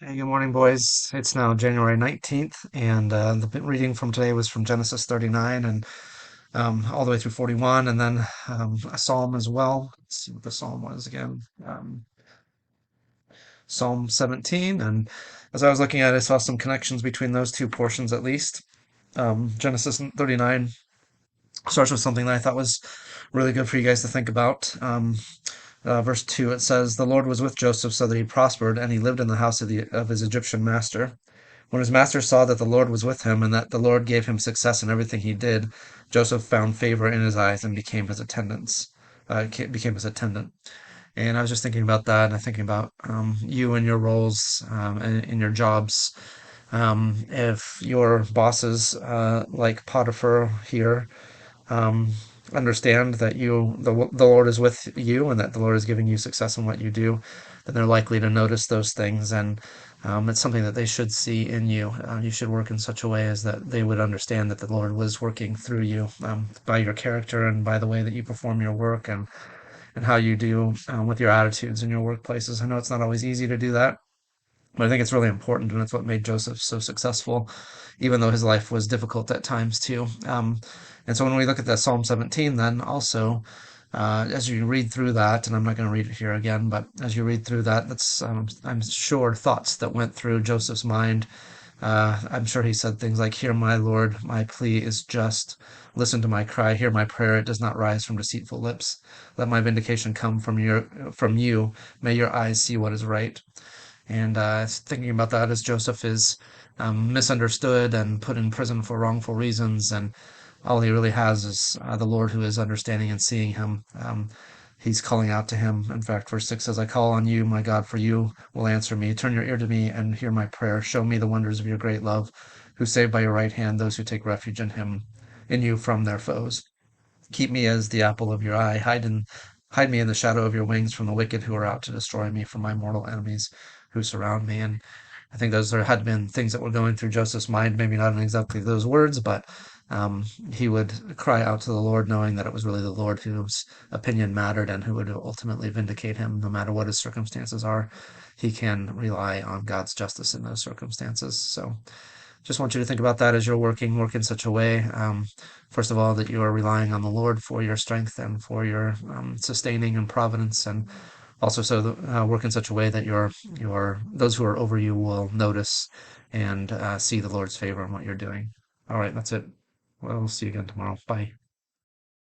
Hey, good morning, boys. It's now January 19th, and the reading from today was from Genesis 39 and all the way through 41, and then a psalm as well. Let's see what the psalm was again. Psalm 17. And as I was looking at it, I saw some connections between those two portions at least. Genesis 39 starts with something that I thought was really good for you guys to think about. Verse 2, it says, "The Lord was with Joseph so that he prospered, and he lived in the house of his Egyptian master. When his master saw that the Lord was with him and that the Lord gave him success in everything he did, Joseph found favor in his eyes and became his attendant." And I was just thinking about that, and thinking about you and your roles in your jobs. If your bosses, like Potiphar here, um, understand that the Lord is with you and that the Lord is giving you success in what you do, then they're likely to notice those things, and it's something that they should see in you. You should work in such a way as that they would understand that the Lord was working through you, by your character and by the way that you perform your work, and how you do with your attitudes in your workplaces. I know it's not always easy to do that, but I think it's really important, and it's what made Joseph so successful, even though his life was difficult at times too. And so when we look at that Psalm 17, then also, as you read through that, and I'm not going to read it here again, but as you read through that, that's I'm sure thoughts that went through Joseph's mind. I'm sure he said things like, "Hear my Lord, my plea is just. Listen to my cry, hear my prayer. It does not rise from deceitful lips. Let my vindication come from you. May your eyes see what is right." And thinking about that as Joseph is misunderstood and put in prison for wrongful reasons, and all he really has is the Lord who is understanding and seeing him. He's calling out to him. In fact, verse 6 says, "I call on you, my God, for you will answer me. Turn your ear to me and hear my prayer. Show me the wonders of your great love, who save by your right hand those who take refuge in you from their foes. Keep me as the apple of your eye. Hide me in the shadow of your wings from the wicked who are out to destroy me, from my mortal enemies who surround me." And I think those had been things that were going through Joseph's mind, maybe not in exactly those words, but he would cry out to the Lord, knowing that it was really the Lord whose opinion mattered and who would ultimately vindicate him, no matter what his circumstances are. He can rely on God's justice in those circumstances. So just want you to think about that as you're work in such a way, first of all, that you are relying on the Lord for your strength and for your sustaining and providence, and also so that, work in such a way that your those who are over you will notice and see the Lord's favor in what you're doing. All right, that's it. Well, we'll see you again tomorrow. Bye.